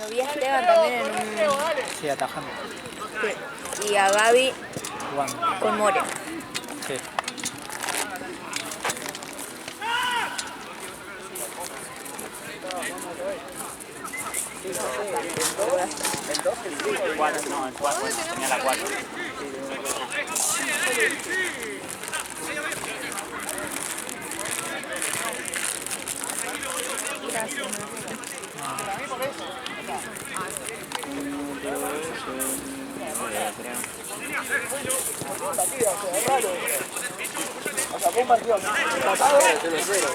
Lo vi a Esteban también en un... Sí, atajando. Sí. Y a Gaby Jugando. con More. Sí. El 12, el 4, no, el 4, tenía la 4. Sacó un partido tratado de 0-0.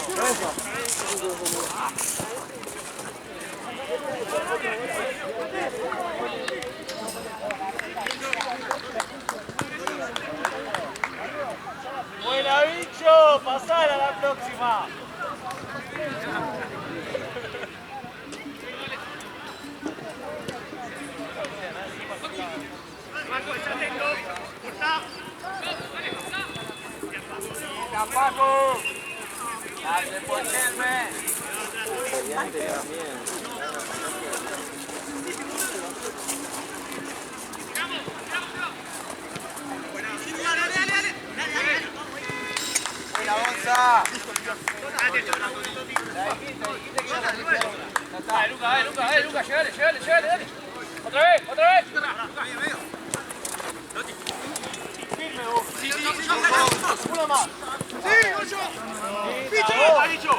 Buena, bicho, pasar a la próxima. Marco, está atento. Corta. ¡Mira, Paco! ¡Dale, poneme! ¡Buena, Gonza! Dale, Lucas, llegale, dale. Otra vez. Firme vos. Sí. Uno más. Sí, Ocho. Bicho.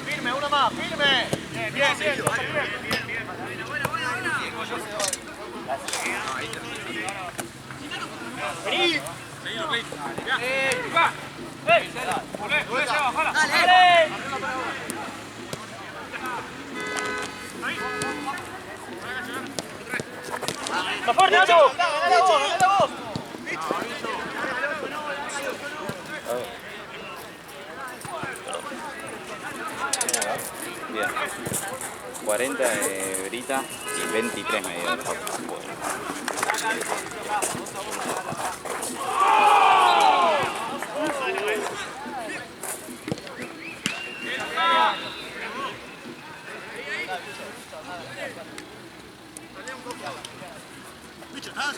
Firme, uno más, firme. Bien. Vení. Va. Dale. ¡Más fuerte, Nacho! ¡Ganala vos! Bien. 40 de Brita y 23 me dio el top. Bicho, ¿estás?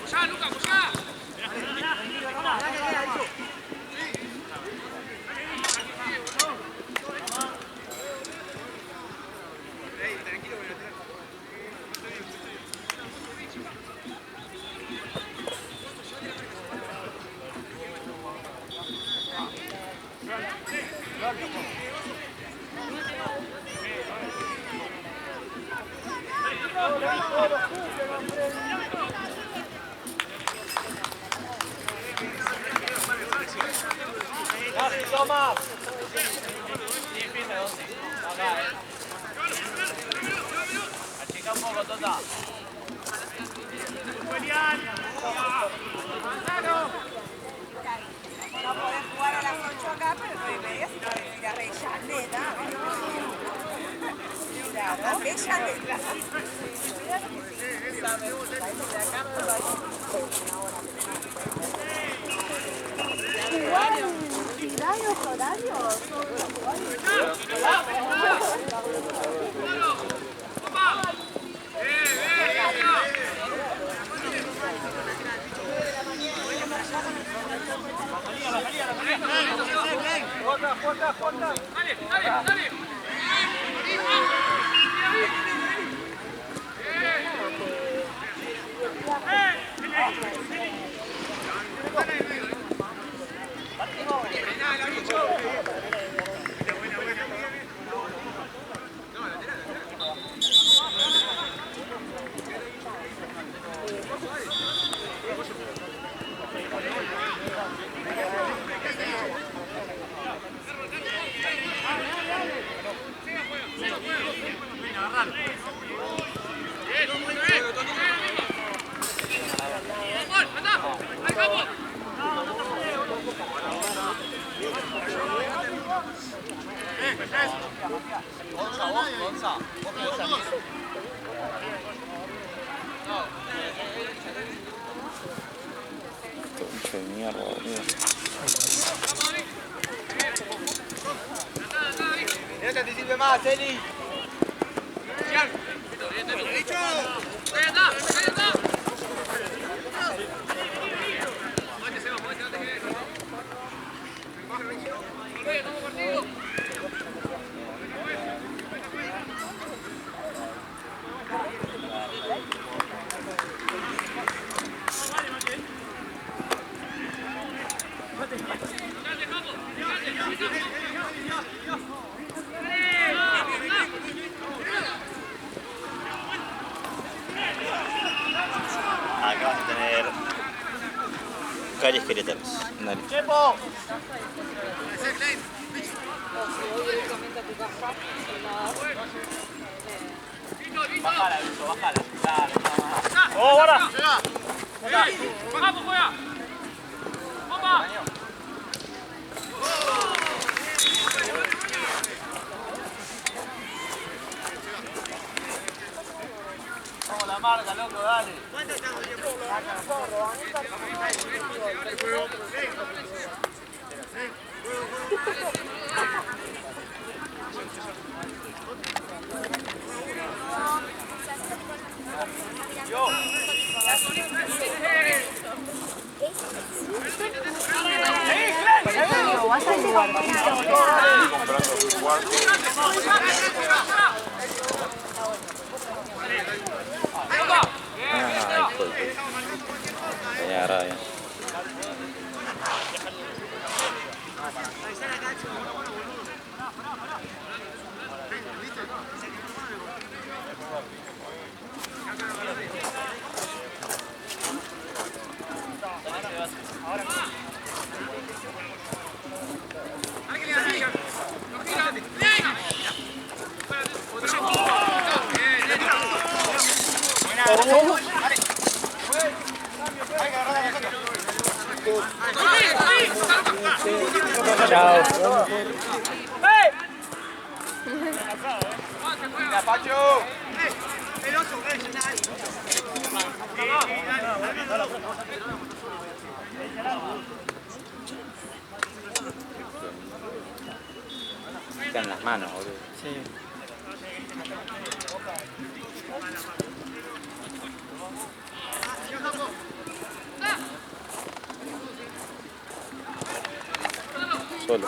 ¡Ya, Lucas, ya! Toma. Achica un poco, Tota. No podés jugar a las 8 acá, pero 9:30 si podés ir a Avellaneda. Claro, Avellaneda. ¿Dan los horarios? Corta. Dale. Concha de mierda, boludo. Ese te sirve más, Eli. Acá vas a tener calles queretanas. Dale. ¡Chepo! Bájala, Lucho, bájala. Dale, ¡oh, ahora! ¡Vamos, juega! ¡Vamos! Vamos la marca, loco, dale. Vas al lugar. Comprando su cuarto. Ay, hijo de puta. Tenía agarrado ya. Chao. ¡Mira, Pacho! Queda en las manos, boludo. Sí. Solo.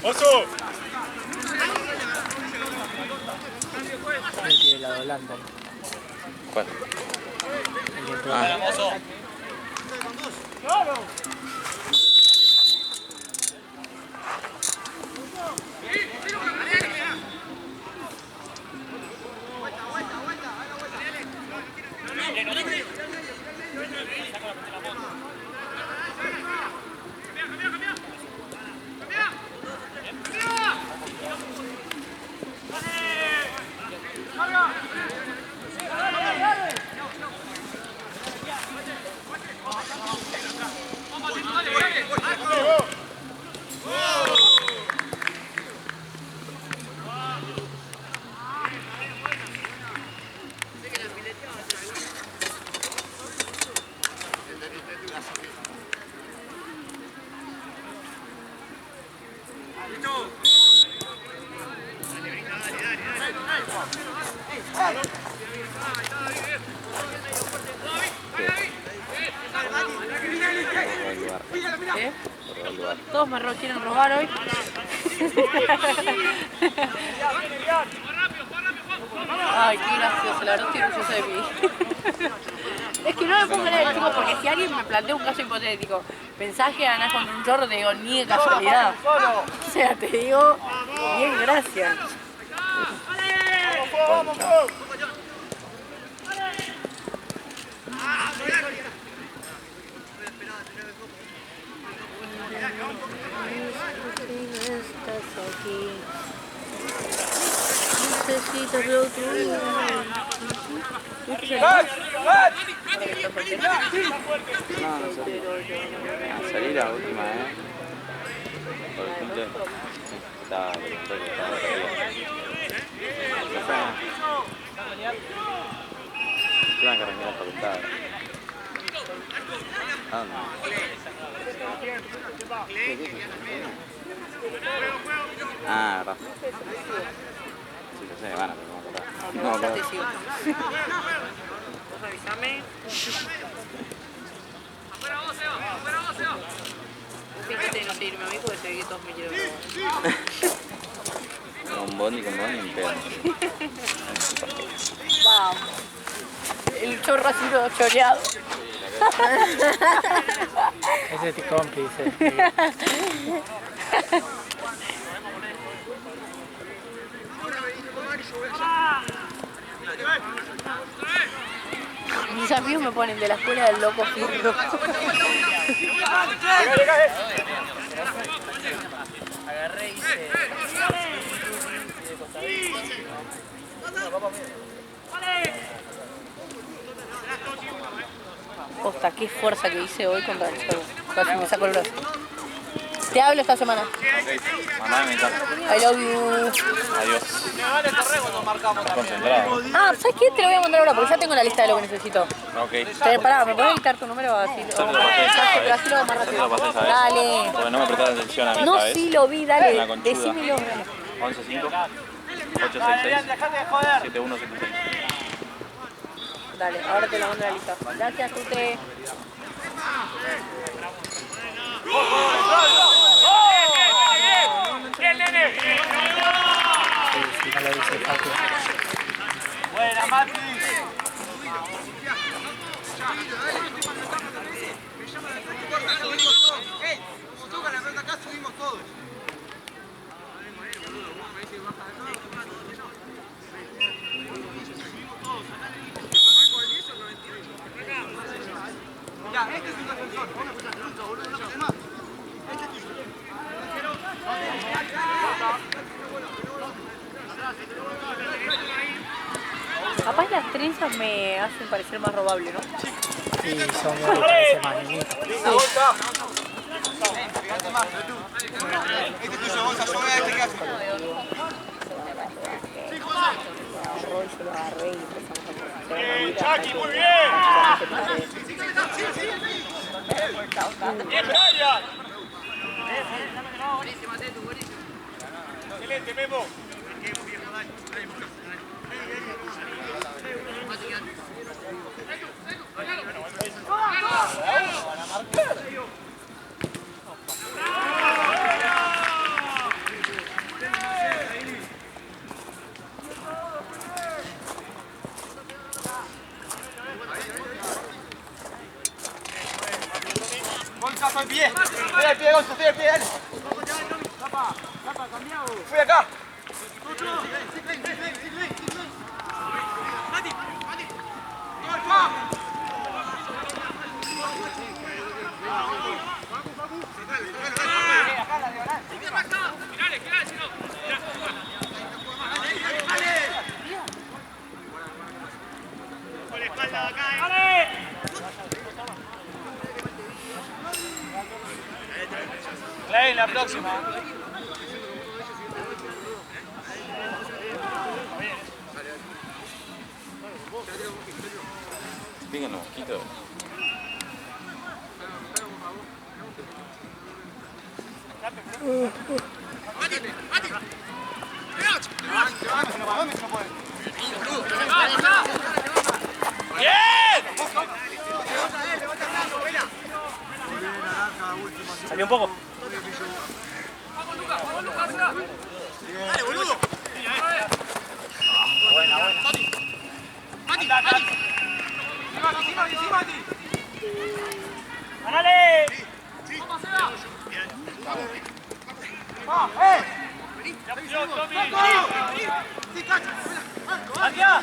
¡Oso! Me tiene la de Holanda. ¿Cuál? El de todo. Ah, ¡Oso! ¿Eh? Todos me quieren robar hoy. Ay, qué gracioso, la verdad estoy orgullosa de mí. Es que no me puedo creer, tipo, porque si alguien me plantea un caso hipotético, pensás que ganás con un chorro, te digo, ni de casualidad. O sea, te digo, bien, gracias. Necesito el otro. no salió. A salir la última, pregunté. Le pregunté que estaba perdido. Tengo que arrancar la facultad. ¿A dónde? Ah, verdad. Sí, yo sé, van a pero no, Ya te sigo. Fíjate, no sé irme a mí porque se ve que todos me quieren robar. Con Bondi en pedo. Vamos. El chorro ha sido choreado. Ese es tu cómplice. Mis amigos me ponen de la escuela del loco Firro. Agarré y hice... Posta, qué fuerza que hice hoy contra el Chavo. Casi me saco el brazo. Te hablo esta semana. Mandame mensaje. I love you. Adiós. Concentrado. Ah, ¿sabes qué? Te lo voy a mandar ahora porque ya tengo la lista de lo que necesito. Ok. Pará, ¿me podés dictar tu número? Así lo hago más rápido. Dale. Porque no me prestaron atención a mí No, esta vez. sí lo vi, dale. Una conchuda. Decímelo. Dale. 11-5 866 7176. Dale, ahora te lo mando la lista. Gracias, Tute. Si no lo dice Facu. Buena, Mati. Como toca la pelota acá, subimos todos. Ya, este es un defensor. Vamos a empezar a pelota, boludo, no pasa más. Este es tuyo. Capaz las trenzas me hacen parecer más robable, ¿no? Sí, son muy parece más niñitos. La bolsa. Fíjate más, tú. Este es tuyo, bolsa, yo voy a este que hace. Agarró y se lo agarré y empezamos a hacer. Chucky, muy bien. Bien, Brian. Excelente, Memo. Bolsa, estoy en pie. Estoy al pie, bolsa, estoy al pie, dale. Fui acá. Clay, la próxima. Pican los mosquitos. Salió un poco. Dale, boludo. Buena, buena. ¡Ganale! ¡Hacia!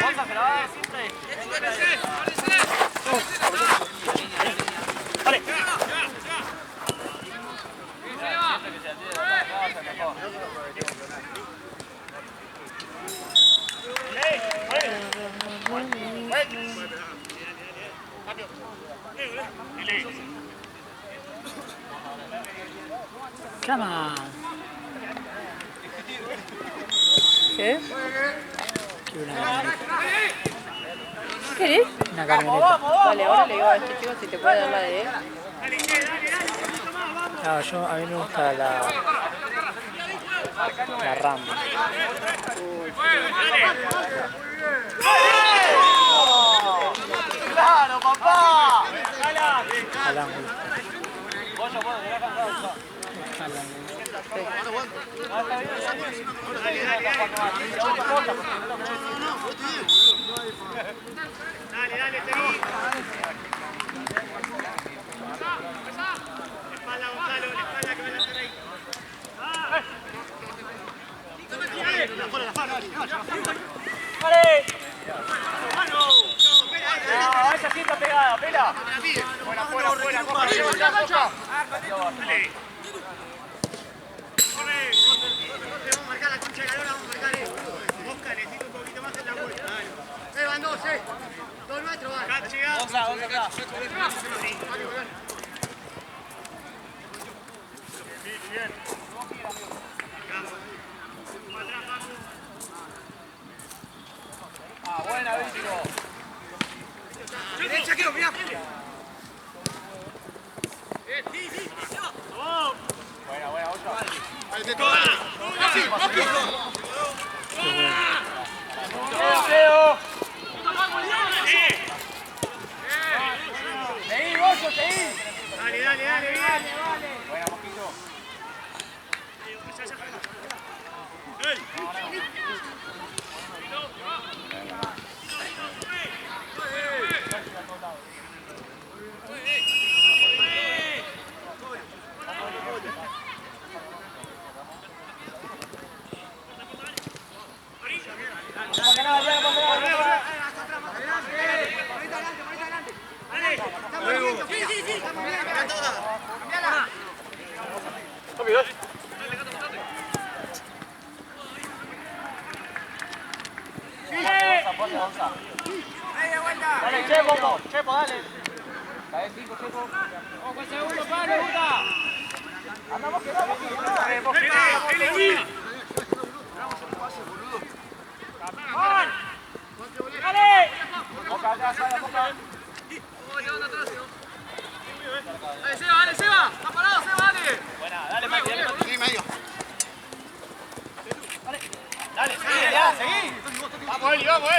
Vamos a grabar siempre. Vale. llama? ¿Qué? Que una camioneta. ¿Qué querés? Una camioneta. Vale, ahora le digo a este chico si te puede dar la de él. No, a mí me gusta la RAM. ¡Claro, papá! Al ángulo. Al ángulo. Dale, seguí. Espalda, Gonzalo, la espalda que van a estar ahí. ¡Vale! No, esa sí está pegada, pela. Fuera, coja. Dale. Vamos a marcar la concha de la lona, vamos a marcar Oscar, necesito un poquito más en la vuelta. Van 2 metros, van. Acá llega. Vamos acá. Bien. Buena, Víctor. Derecha, quiero, mirá. Buena, 8. Ahí te toca. Seguí, Goyo, seguí. Dale, bien. Buena, Mosquito. Dale, Chepo, dale. Cae 5, Chepo. Vamos con el segundo, Pablo, puta. Andamos que vamos. ¡Dale! Boca atrás, Boca. Dale, Seba. Está parado, Seba, dale. Buena, dale, Mati. Sí, medio. Dale, seguí. Vamos, Eli, vamos,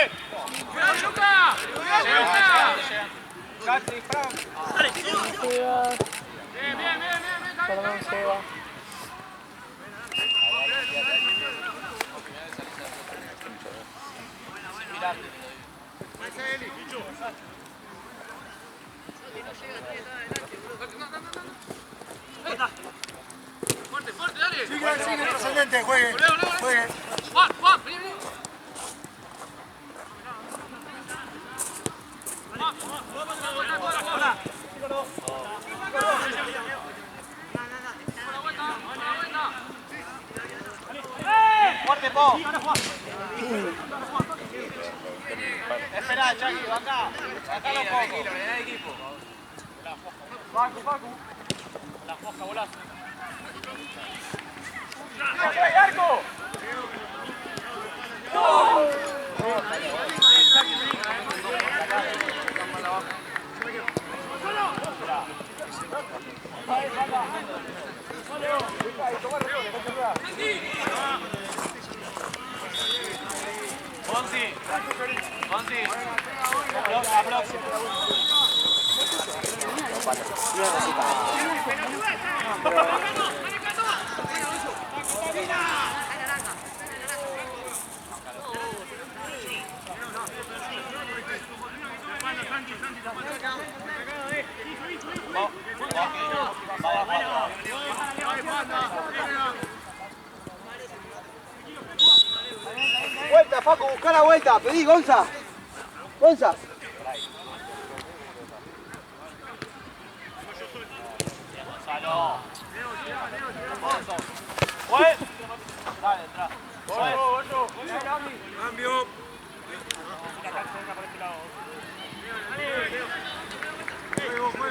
¡Cuidado, Luca! Casi, Fran. Dale. Bien. Perdón, Seba. Fuerte, dale. Sigue, trascendente, juegue. Juan, vení. Fuerte, Po. Espera, Chucky, acá. Acá los pocos. Equipo. Facu. La foca, bolazo. ¡Ay, arco! Fonsi. La próxima. Vuelta, Facu, busca la vuelta. Pedí, Gonza. Dale, entra. Cambio.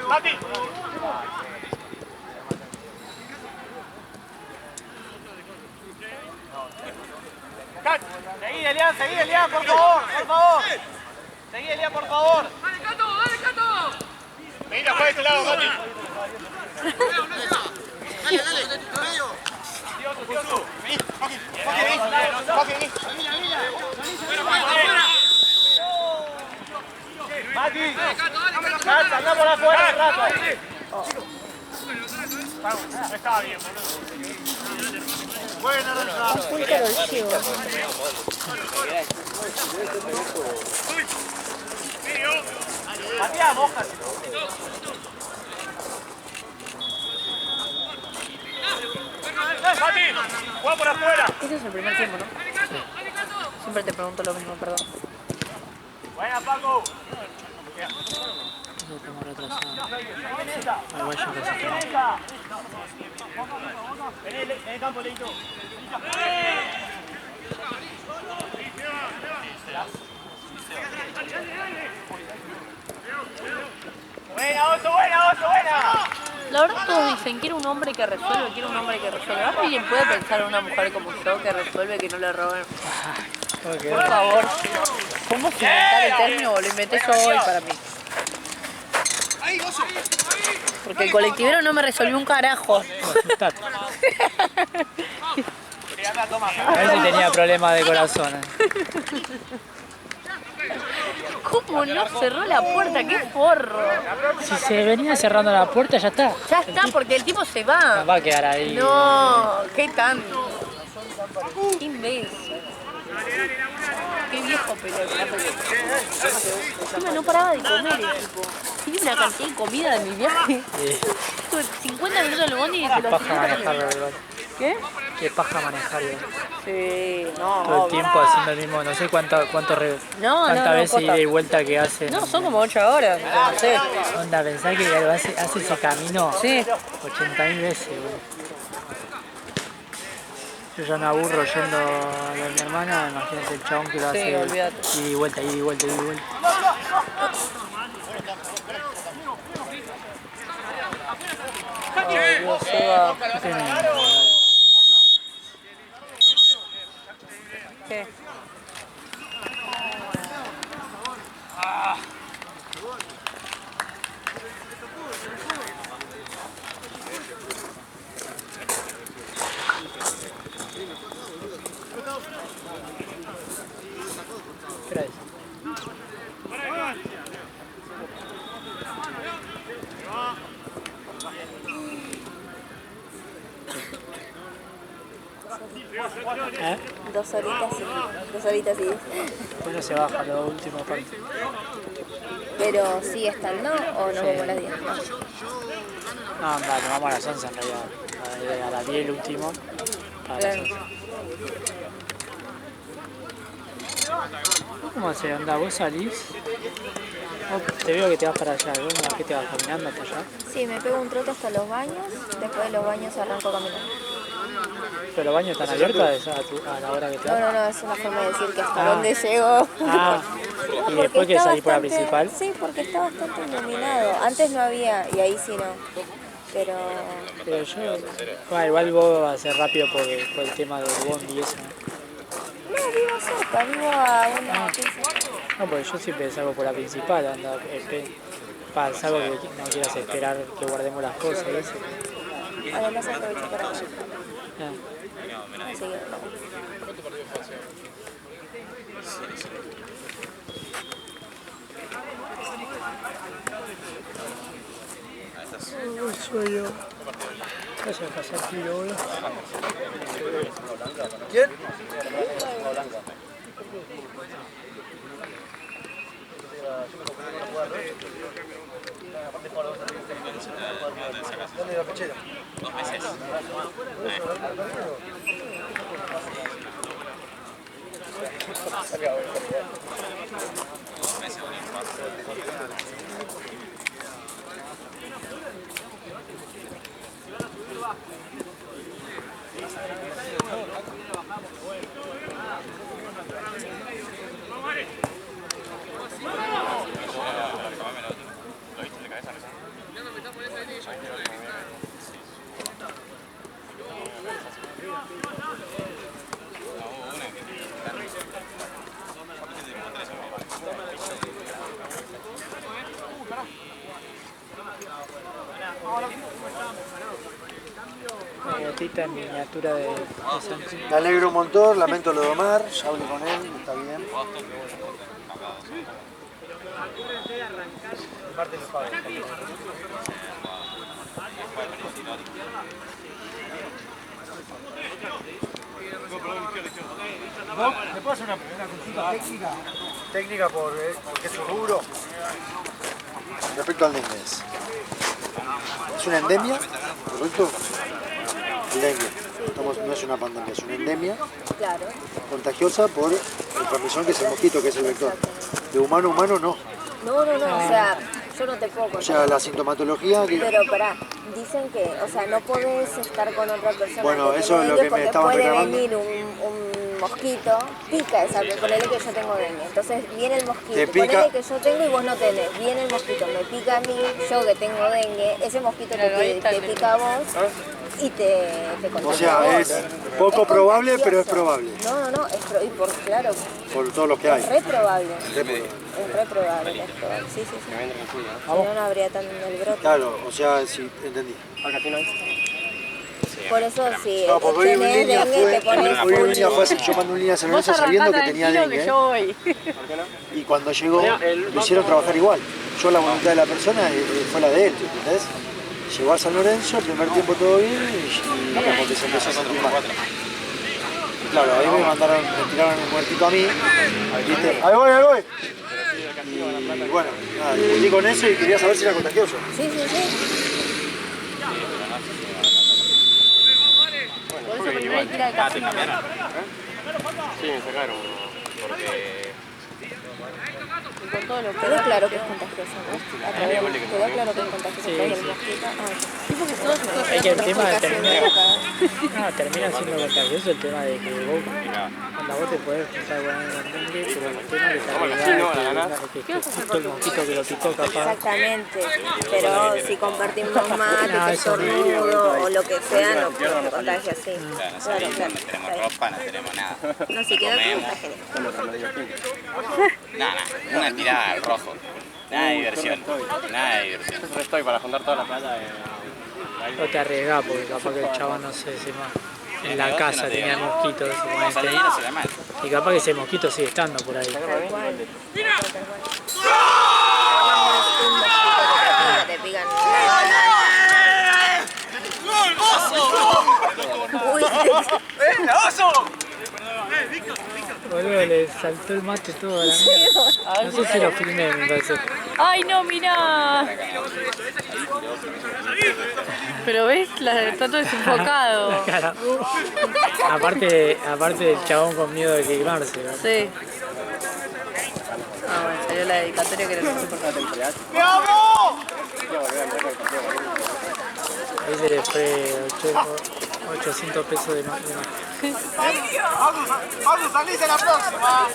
Mati. Seguí, Elian, por favor, Seguí, Elian, por favor. ¡Dale, Cato! Mira, juega de este lado, Mati. Dale, medio. Mati, anda por afuera un rato. No estaba bien, boludo. Buena, Rosa. Muy caro el chivo. Matías, moja. Mati, juega por afuera. Este es el primer tiempo, ¿no? Siempre te pregunto lo mismo, perdón. Buena, Paco. Eso estamos retrasados. Al guayo que se quedó. Vení en el campo, Leito. Buena, Oso, buena. La verdad todos dicen, quiero un hombre que resuelve, ¿Alguien puede pensar en una mujer como yo que resuelve, que no le roben? Okay. Por favor. ¿Cómo se inventar el término? Lo inventé yo hoy para mí. Porque el colectivero no me resolvió un carajo. A ver si tenía problemas de corazón. ¿Cómo no cerró la puerta? ¡Qué forro! Si se venía cerrando la puerta, ya está. Ya está, porque el tipo se va. No va a quedar ahí. No, qué tanto. Qué imbécil. Qué viejo pelota. Encima no paraba de comer el tipo. Tiene una cantidad de comida de mi viaje. Estuve 50 minutos en el bondi y se lo Paja manejarlo igual. ¿Qué? Qué paja manejar igual. Sí, no. Todo el tiempo haciendo el mismo, no sé cuántas veces posta. ida y vuelta que hacen. No, son como 8 horas, no sé. Onda, pensar que hace ese camino Sí. 80.000 veces, güey. Yo ya me aburro yendo a lo de mi hermana, imagínate el chabón que lo hace olvídate. ida y vuelta. Ay, Dios, se va. ¿Qué? Espera eso. ¿Eh? 2 horitas sí. 2 horitas sí. Después no se baja lo último parte. Pero sigue estando o nos vamos a las 10. No, anda, nos vamos a las 11 en realidad. A las 10 el último. A las 11. ¿Cómo hace? Anda, vos salís. Te veo que te vas para allá. ¿Vos qué te vas caminando hasta allá? Sí, me pego un trote hasta los baños. Después de los baños arranco a caminar. ¿Pero los baños están abiertos a la hora que te vas? No, es una forma de decir que hasta dónde llego. Ah, y después que salís por la principal. Sí, porque está bastante iluminado. Antes no había, y ahí sí no. Pero yo, bueno, igual vos vas a ser rápido por el tema del bondi y eso, ¿no? no, vivo cerca, vivo a una 15. No, porque yo siempre salgo por la principal, anda, salgo que no quieras esperar que guardemos las cosas y eso. Además aprovecho para acá. Ah. Así que no. Sueño. Gracias por pasar tiro, boludo. ¿Quién? ¿Dónde la pechera? 2 meses. esta en miniatura de Sanchi. Me alegro un montón, lamento lo de Omar, ya hablé con él, está bien. ¿Me puedo hacer una consulta técnica? Técnica porque es un rubro. Respecto al dengue. ¿Es una endemia? ¿Correcto? El dengue. No es una pandemia, es una endemia. Claro. Contagiosa por la transmisión que es el mosquito, que es el vector. De humano a humano no. No, o sea, yo no te puedo contar. O sea, la sintomatología... Pero pará, dicen que, o sea, no podés estar con otra persona. Bueno, eso es lo que me estaban reclamando. Puede venir un mosquito, pica esa, ponele que yo tengo dengue, entonces viene el mosquito, ponele que yo tengo y vos no tenés, viene el mosquito, me pica a mí, yo que tengo dengue, ese mosquito te pica a vos y te contagia. O sea, es poco probable, pero es probable. No, claro. Por todos los que hay. Es re probable. Es re probable. Sí. Si no habría tan el brote. Claro, o sea, sí, entendí. Por eso si no, porque hoy tenés dengue te pones fue así, yo mandé un línea a San Lorenzo sabiendo que tenía dengue. Y cuando llegó, lo hicieron trabajar igual. Yo la voluntad de la persona fue la de él, ¿entendés? Llegó a San Lorenzo, el primer tiempo todo bien y como que se empezó a sentir mal. Claro, ahí me tiraron el muertito a mí, ¿viste? Ahí voy. Y bueno, nada, discutí con eso y quería saber si era contagioso. Sí. Por eso primero hay que ir al casino. Sí, me sacaron porque... Con todo lo que quedó claro que es contagioso, ¿no? Quedó claro que es contagioso. Sí, porque todos estos Es que el tema termina siendo contagioso el tema de que vos, cuando vos te podés pensar con el dengue, pero el tema que te que justo el mosquito que lo picó capaz. Exactamente, pero si compartimos mate, que estornudo o lo que sea, no te contagia así. Claro, no tenemos ropa, no tenemos nada. No, si queda Una tirada al rojo. Nada de diversión. Yo estoy para juntar toda la plata. No te arriesgás porque capaz que el chabón no sé si más. En la casa tenía mosquitos y capaz que ese mosquito sigue estando por ahí. Te pican. Boludo, le saltó el mate todo a la mierda. No sé si lo filmé, me parece. ¡Ay, no, mirá! Pero ves, está todo desenfocado. Claro. Aparte del chabón con miedo de quemarse, ¿no? Sí. Ah, bueno, salió la dedicatoria que era lo más importante. Ahí se le fue 800 pesos de más. Vamos, salís en la próxima.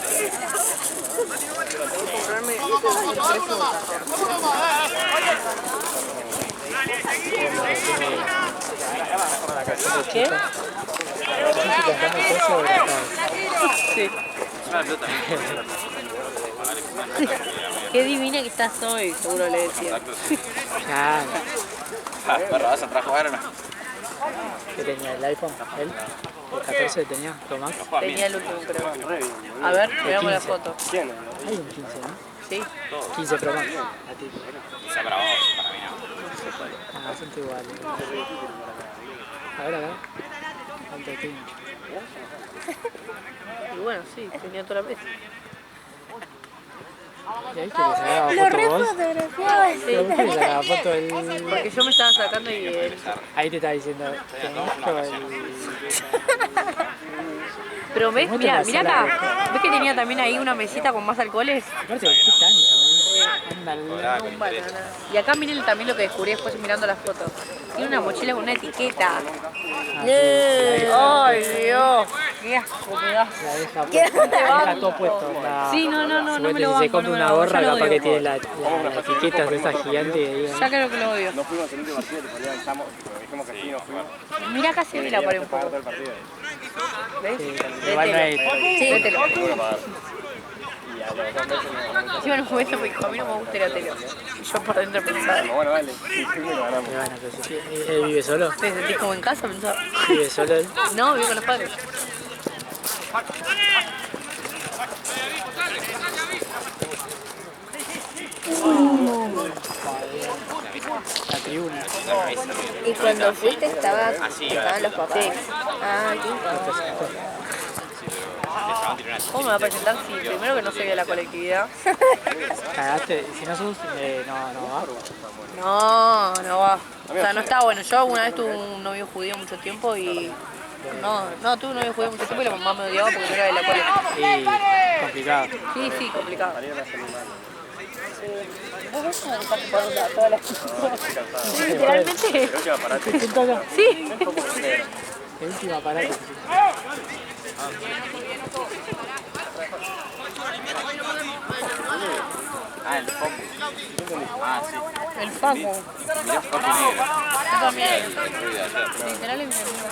¿Qué? Sí. Qué divina que estás hoy, seguro le decía. Claro. ¿Perro vas a entrar a jugar o no? ¿Qué tenía? ¿El iPhone? ¿Él? ¿El 14 tenía? ¿Lo más? Tenía el último, creo. A ver, veamos la foto. Hay un 15, ¿no? Sí. 15 Pro Max. Quizá para vos, para mí no. Ah, bastante igual. A ver. ¿Cuánto tiene? Y bueno, sí, tenía toda la mesa. ¿Y ahí que le sacaba foto vos? Sí. ¿Por qué le sacaba foto él? Porque yo me estaba sacando y él... Ahí te estaba diciendo, Pero ves, mirá acá. ¿Ves que tenía también ahí una mesita con más alcoholes? Aparte, ¿qué tanto? Anda, Y acá miren también lo que descubrí después mirando las fotos. Tiene una mochila con una etiqueta. ¡Ay, Dios! ¡Qué asco me da! la deja todo puesto. Sí, no me lo Si se compra una gorra, yo lo capaz que odio. tiene la etiqueta de esa gigante. Ya creo que lo odio. No fuimos al último partido, le avisamos, dijimos que sí, no fuimos. Mirá acá se ve la pared un poco. Todo el partido. ¿Ves? Igual no es. Sí, vételo. Y a los 2 meses no. Encima en un momento me dijo, a mí no me gusta ir a tele. Y yo por dentro pensaba. Bueno, dale. Primero ganamos. Y bueno, pues, ¿él vive solo? ¿Te sentís como en casa? Pensaba. ¿Vive solo él? No, vivo con los padres. La tribuna. Y cuando fuiste estaban los papás. Ah, aquí. ¿Cómo me va a presentar si primero que no se ve la colectividad? Cagaste, si no sos, no va. No va. O sea, no está bueno. Yo una vez tuve un novio judío mucho tiempo y... No, tuve un novio judío mucho tiempo y la mamá me odiaba porque no era de la colectividad. Y complicado. Sí, complicado. ¿Vos ves cómo estás por todas las cosas? Literalmente. Sí. El último aparato. Ah, el foco. Ah, sí. El Facu. Mirá foco negro. Yo también. Literal Literal es mi amigo.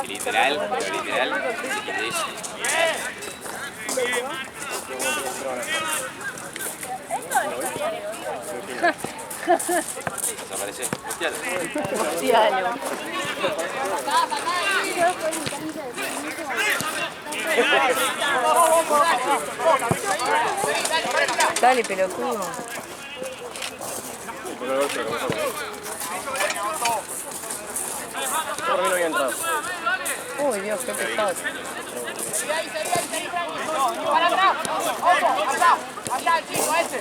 Literal, si querés. Desaparece. Hostialo. Dale, pelotudo. ¿Por qué no había entrado? Uy, Dios, qué pesado. ¡Para atrás! ¡Ojo! ¡Allá el chico ese!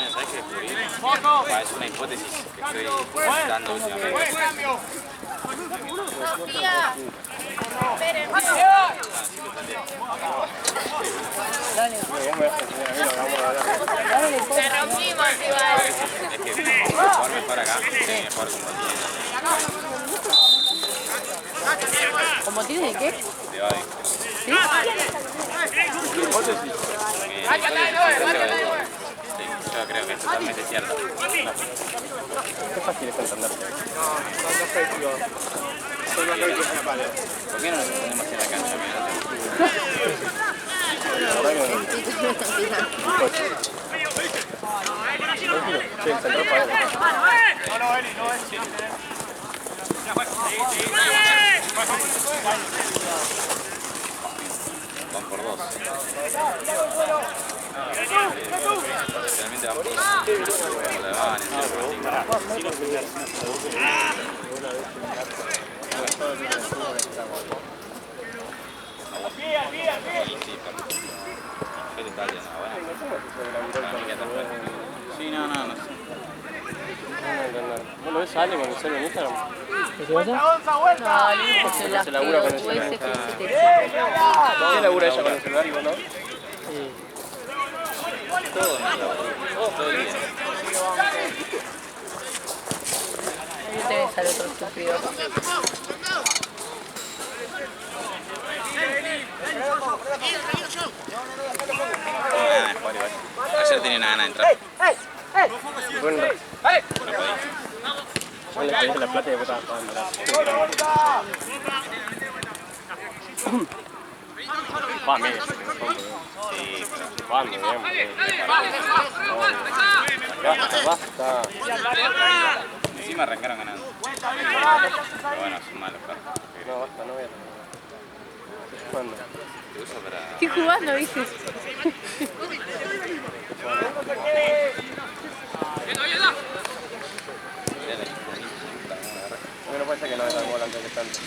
¿Sabes qué descubrí? Es una hipótesis que estoy dando últimamente. Dale. Te rompimos igual. Es que jugar mejor acá, tiene que jugar con ¿Con botines de qué? de Badi. ¿Sí? Hipótesis. Sí, yo creo que es totalmente cierto. Qué fácil es entenderte. ¿Por qué no nos ponemos en la cancha? Sí, el central para él. Van por 2. Realmente van por 2. Sí, no sé. ¿No lo ves a Ale con el celo en Instagram? ¿Qué te pasa? No, el hijo se la Se labura con el celular. ese que se te... ¿Qué labura ella con el celular y vos no? Sí. Todo el día. Ahí tenés al otro estúpido. Ayer tenía una gana de entrar. Bueno, no le pediste la plata y después estabas pagando. Vamos, bien. Sí, vamos, bien. Basta. Encima arrancaron ganando. Pero bueno, son malos carros. No, basta, no voy a. ¿Cuándo? Te uso para... Estoy jugando, dices. No puede ser que no me dan gol antes de tanto.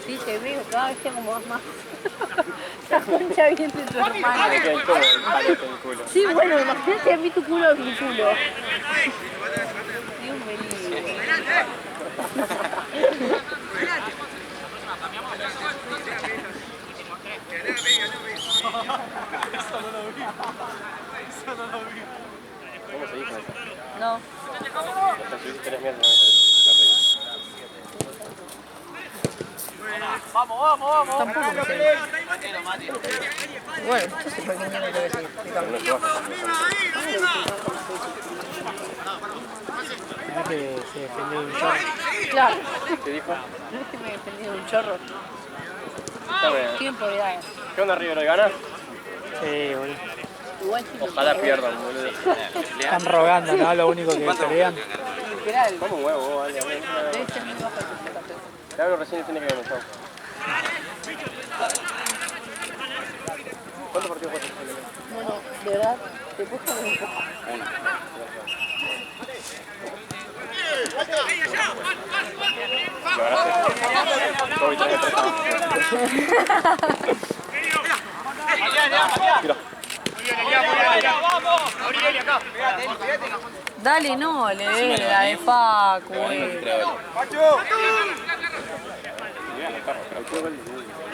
Sí, te veo, cada vez tengo más. La concha bien de tu hermana. Me queda incómodo el palo en el culo. Sí, bueno, imagínate a mí tu culo es mi culo. Dios me libre. ¿Cómo se dijo eso? No. Hasta subiste 3 meses, Vamos, vamos, vamos. Tampoco me sé. Bueno, entonces ¿por qué mierda te voy a seguir? Pero no se baja. Mirá que se defendió de un chorro. Claro. ¿Qué dijo? No es que me defendí de un chorro. Escúchame, Tiempo de gana. ¿qué onda River hoy gana? Sí, boludo. Igual sí. Ojalá pierdan, boludo. Están rogando, ¿no? Lo único que pelean. Literal. Como un huevo, vos, vale. Debe ser muy bajo el porcentaje. Te hablo recién y tiene que ganar. ¿Cuántos partidos jugaste? Bueno, de verdad, te puedo poner un poco. Uno. ¿Lo ganaste? Todo vital de 3 abajo. Dale, no, le dé la de Facu,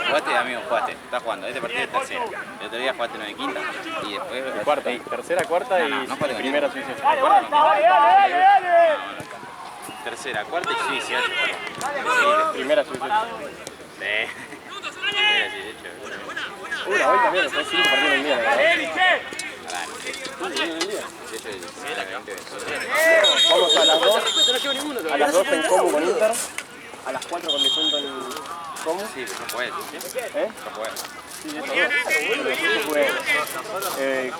Jugaste, amigo, jugaste. Estás jugando. Este partido es tercera. El otro día jugaste 9 quinta. Y después... Cuarta, tercera, cuarta y primera Suiza. Tercera, cuarta y Suiza. Primera Suiza. Sí. Primera Suiza. Hoy también, después 5 partidos en el día. Vamos a las 2. A las 2 en Comu con Inter. A las 4 con Difunto en Comu. Sí, pero no puede. ¿Eh? No puede. Sí, eso no. Jugué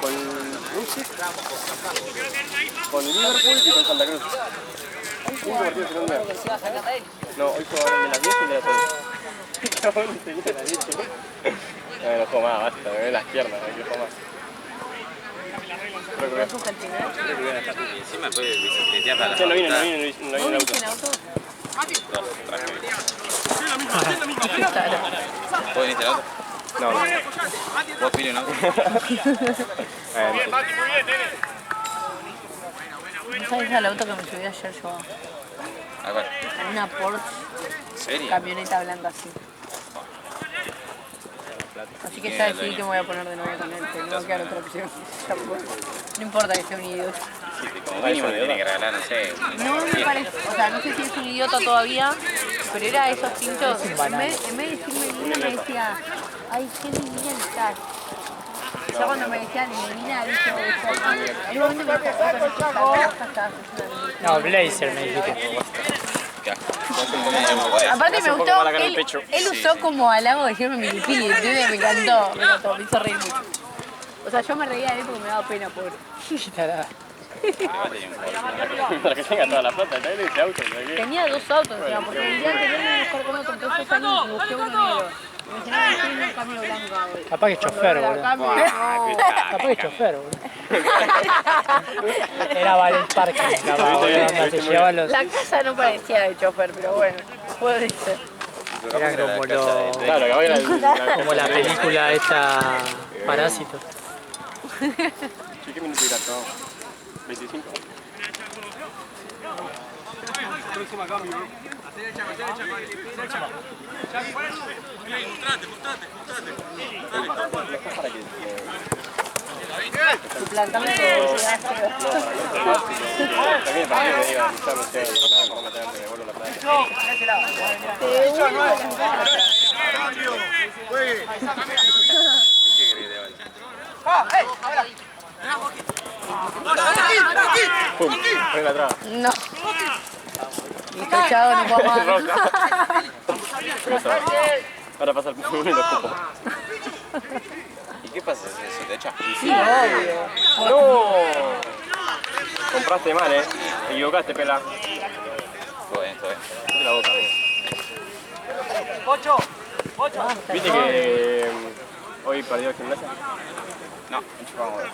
con Lucic, con Liverpool y con Santa Cruz. 5 partidos en un día. No, hoy jugaron de las 10 y de las 11. Cabrón, tenía la leche. No juego más, basta, me ven las piernas, no quiero jugar más. Creo que voy a... Y encima puede bicicletear para la Sí, no vine facultad. en el auto. ¿Vos viniste al auto? No, no. ¿Vos viniste en auto? ¿No sabes al auto que me subí ayer yo? ¿A cuál? A una Porsche, ¿En serio? camioneta blanca así. Así que ya decidí que me voy a poner de novia con él, que no va a quedar otra opción. Ya fue. No importa que sea un idiota. Como mínimo te tiene que regalar, no sé. No me parece, o sea, no sé si es un idiota todavía, pero era esos pinchos. En vez de decirme divina me decía, ay, qué divina estás. Ya cuando me decían divina, dije, en un momento me dijo, No, Blazer me dijiste. aparte me gustó, él usó como halago decirme milipili, ¿entiendes? Me encantó, me hizo reír mucho. O sea, yo me reía de él porque me daba pena, pobre. Para que tenga toda la plata, trae ese auto. Tenía 2 autos, o sea, porque el día anterior me buscar con otro, entonces salí y busqué uno negro. Y me dijeron, no, tiene un cambio blanco, güey. Capaz que es chofer, boludo. Capaz que es chofer, boludo. Era Valen Parking, capaz, boludo, donde se llevaban los... La casa no parecía de chofer, pero bueno, puede ser. Eran como los... Claro, que era como la película esta Parásito. ¿Qué minuto irá todo? 25. Próxima cambio, bro. Suplantame También el partido me diga, quizá me sea el no meter antes de vuelvo la plata. Pum, ven la traba. No. Y cachado no puedo más. Ahora pasa el pum y lo escupo. ¿Y qué pasa si eso te echa? Sí, obvio. ¡No! Compraste mal, te equivocaste, pela. Todo bien, todo bien. Mete la boca, amigo. ¿Viste que hoy perdió el Gimnasia? No, vamos a ver.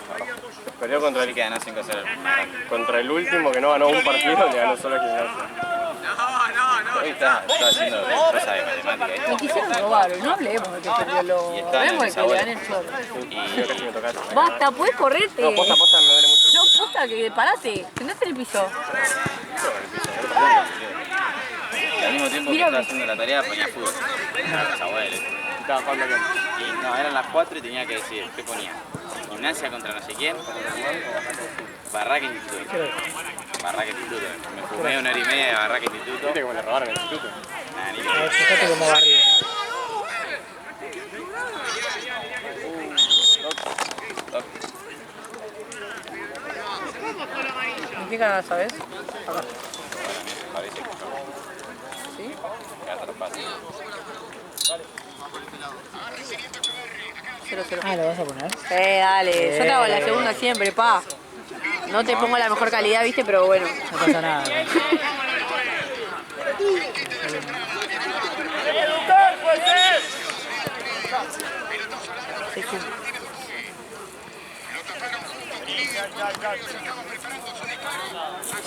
Perdió contra Sí que ganó 5-0. contra el último que no ganó un partido, le ganó solo el Gimnasia. Hoy está haciendo cosas de matemática. Me quisieron robar, no hablemos de que perdió lo... Y está en Hablemos de el que le sabor. gané el flor. Y yo casi me tocaste. Basta, puedes correrte. No, posta, me duele mucho. No, posta, que parate. Sentate en el piso. Y al mismo tiempo que estaba haciendo la tarea ponía fútbol. Los abuelos. Estaba jugando acá. Y no, eran las 4 y tenía que decir, ¿qué ponía? Gimnasia contra no sé quién. Barraca Instituto. Barraca Instituto. Me fumé 1 hora y media de Barraca Instituto. ¿Viste cómo le robaron el instituto? Nada, ni Fíjate cómo barrió. qué canal sabes? Acá. Parece que no. ¿Sí? Queda fácil. 0-0. Ah, ¿lo vas a poner? Dale. Yo te hago la segunda siempre, pa. No te pongo la mejor calidad, viste, pero bueno. No pasa nada.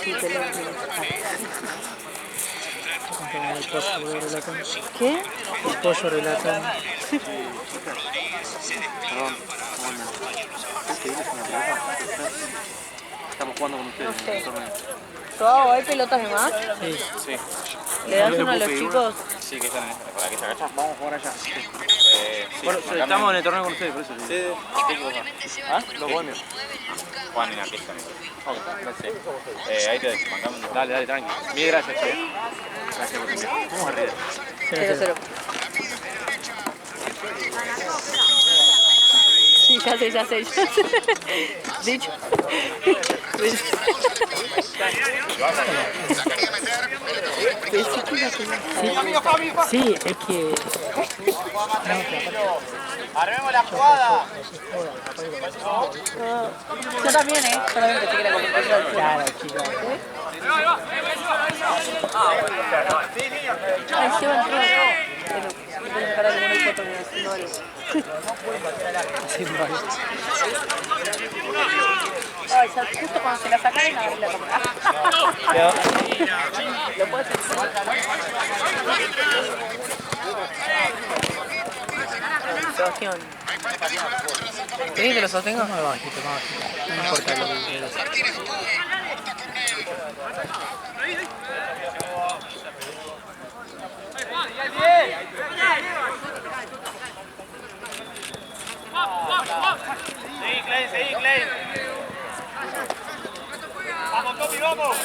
Sí, te lo entiendo. ¿Qué? El pollo relatón. Perdón, estamos jugando con ustedes. No sé. ¿Yo hago? ¿Hay pelotas de más? Sí. Sí. ¿Le das uno a los chicos? Sí, que están en esta. ¿Para qué se agachan? Vamos a jugar allá. Sí, Bueno, estamos en el torneo con ustedes, por eso. Sí, ¿Ah? Los bohemios. Juan y Narquista. Ok, gracias. Ahí te bancamos. Dale, tranqui. Mil gracias, che. Gracias por venir. Vamos arriba. 0-0. Sí, ya sé. Dicho. Sí, es que... ¡Armemos la jugada! Yo también, solamente te quería comentar. Claro, chicos. Ay, se va a entrar. Pero, tengo que parar con una foto que haciendo algo. Haciendo algo. Ay, ya justo cuando se la sacaron, la abrí la cámara. ¿Lo puedes hacer? Sebastián. ¿Querés que lo sostenga? Más bajito. No importa lo que quieras. Seguí, Klein. Vamos, Topi, vamos.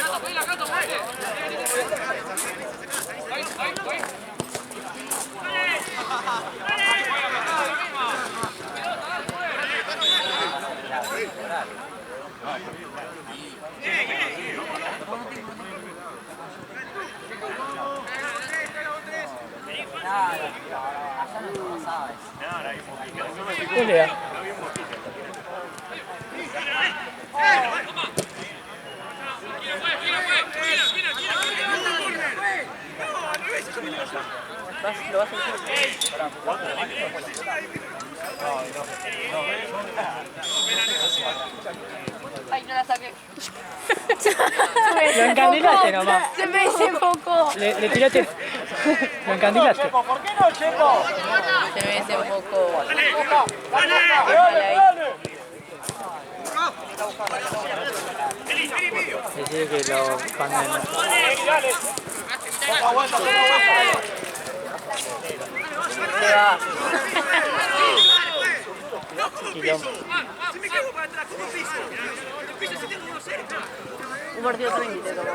Pelea. Lo vas a hacer. Ay, no la saqué. Lo encandilaste nomás. Se me desenfocó. Le tiraste. Lo encandilaste. ¿Por qué no, Chepo? Se me desenfocó. Decide que lo pangan. Se va. Quilombo. Un partido tranquilo, como.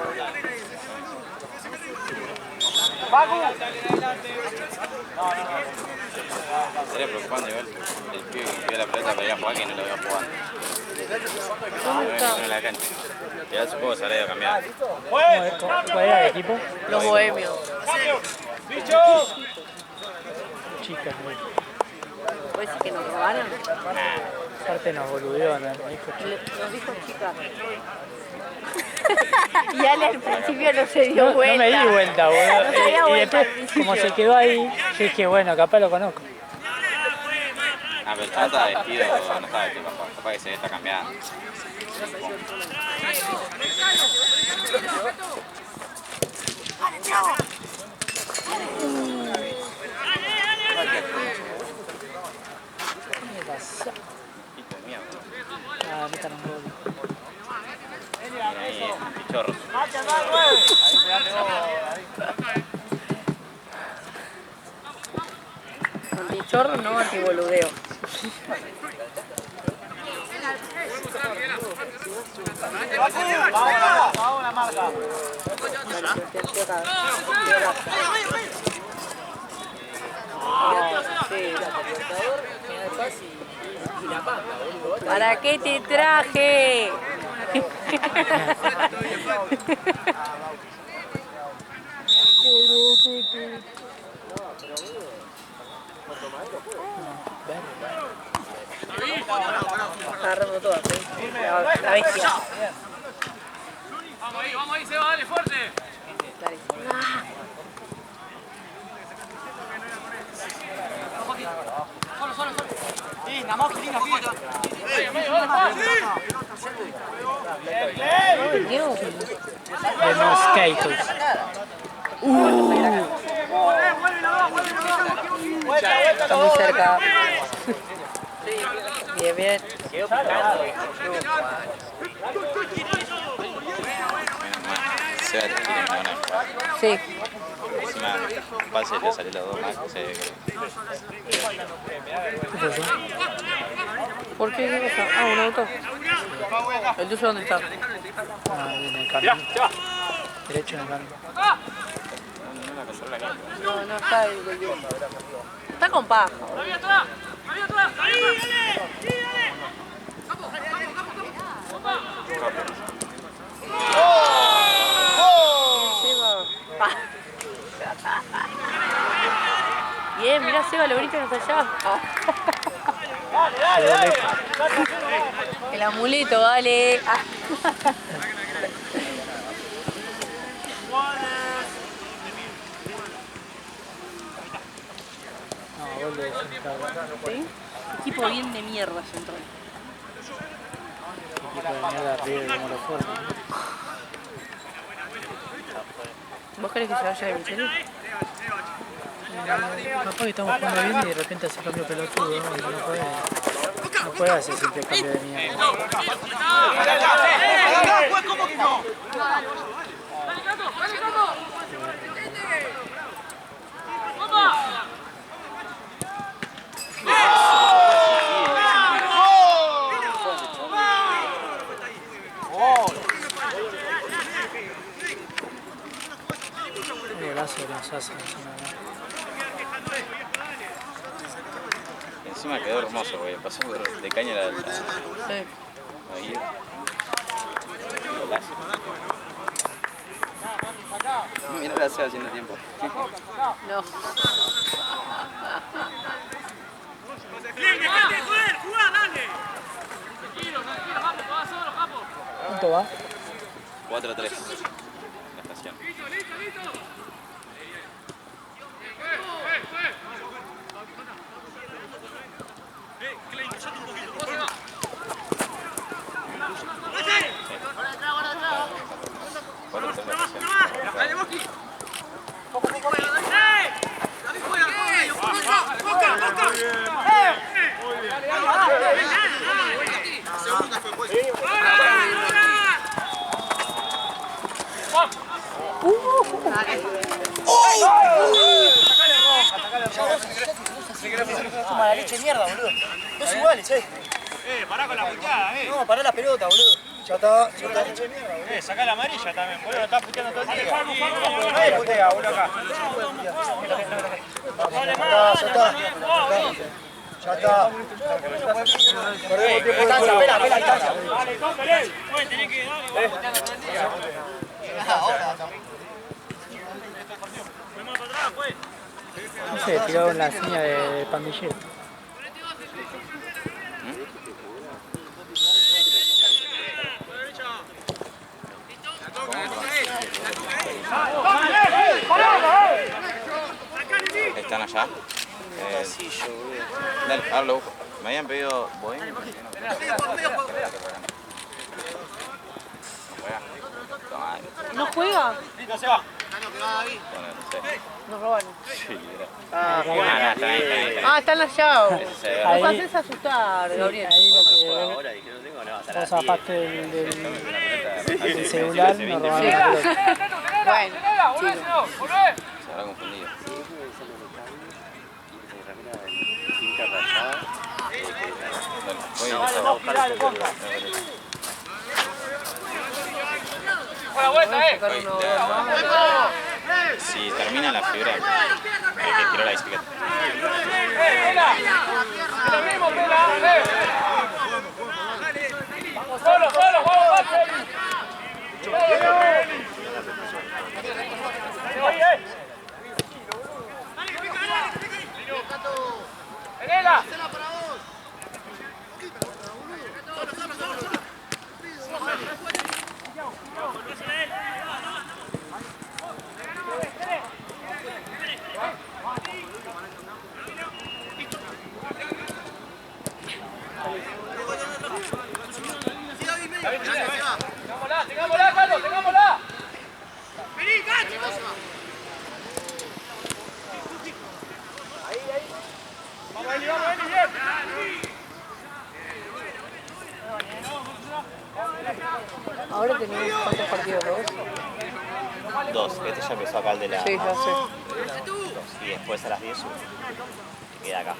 Sería preocupante igual. El pibe que pidió la pelota para ir a jugar que no lo veo jugando. No en la cancha. Ya supongo que se habrá ido a cambiar. ¿Cuál era el equipo? Los bohemios. Chicas, güey. ¿Puedes decir que nos robaron? Aparte nos boludeó, nos dijo Nos dijo chica. Y Ale al principio no se dio vuelta. No me di vuelta, boludo. No se dio Y vuelta después, al principio. como se quedó ahí, yo dije, bueno, capaz lo conozco. Ah, pero el chaval está vestido, no está vestido, capaz que se está cambiando. ¿Qué pasó? Hito de mierda. Ah, metan un gol. Ahí, pichorros. Antichorro, no antiboludeo. Vamos la marca. ¿Para qué te traje? Agarrando todas, la bestia. Vamos ahí, Seba, dale fuerte. Solo. Sí, nada más, linda fiesta. De mosquitos. Está muy cerca. Bien. Se va a tirar una buena. Sí. Encima, pase le salió los dos más. ¿Por qué? ¿Qué cosa? Ah, un auto. ¿El tuyo dónde está? Ah, viene el camino. Derecho en el camino. No está ahí. Está con paja. ¡Ahí atrás! ¡Ahí, dale! Bien, mirá Seba, lo bonito no está allá. El amuleto, vale. Gol de Central. ¿Sí? Equipo bien de mierda Central. Equipo de mierda arriba como lo fueron. ¿Vos querés que se vaya de Micheli? Capaz que estamos jugando bien y de repente hace cambio pelotudo, ¿no? No puede hacer siempre cambio de mierda. Un golazo nos hace encima. Encima quedó hermoso, güey. Pasó de caña la... Sí. Ahí. Golazo. Mira la Seba haciendo tiempo. No. ¡Jugá, dale! Tranquilo, vamos, vas solo, capo. ¿Cuánto va? 4-3. La estación. Listo. ¡Dale, Boqui! ¡David fuera! ¡Boca! Segunda fue pues. Toma la leche de mierda, boludo. Dos iguales, Pará con la puteada, No, pará la pelota, boludo. Ya está leche de mierda, boludo. Sacá la amarilla también, boludo, estás puteando todo el día. Nadie putea, boludo, acá. Ya está. Perdemos tiempo de juego. Dale, cómpele. Bueno, tenés que darle. Fuimos para atrás, pues. No sé, tiraron la seña de pandillero. ¿Están allá? Dale, ahora lo busco. Me habían pedido Bohemia. ¿No juega? Listo, se va. Nos robaron. Sí, Está en la llave. Ahí- No pases a asustar, Gabriel. Ahí lo que vos aparte del celular nos robaron la pelota. Bueno, chicos. Se habrá confundido. Buena vuelta, Si termina la figura, el que tiró la bicicleta. ¡Pela! ¡Es lo mismo, Pela! ¡Vamos solo, vamos, ¡Tengámosla, Carlos! ¡Tengámosla! ¡Vení, Gacho! ¡Vamos, Eli, bien! Ahora tenemos cuántos partidos, Dos, este ya empezó acá el de la... Sí, ya sé. Y después a las 10 uno. Que queda acá.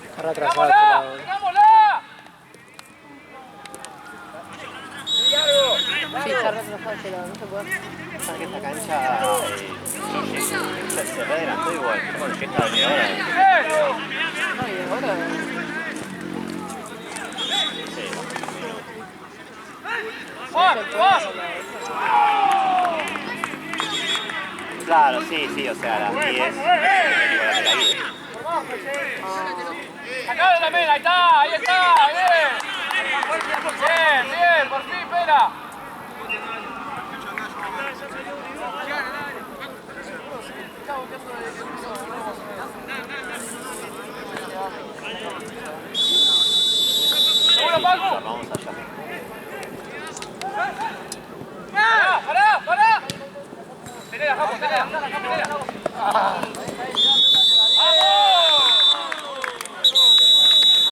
Está retrasado este lado. ¡Tengámosla! Sí, está retrasado este lado, no se puede. Sabes que esta cancha se adelantó igual. Con el que está de ahora. No, y ahora... Claro, sí, o sea, a las 10. ¡Sacalo también! ¡Ahí está! ¡Ahí está! ¡Bien! ¡Bien! ¡Por fin, Pena! ¡Seguro, Paco! Vamos allá. ¡Pará! ¡Tenela, Japo! ¡Tenela!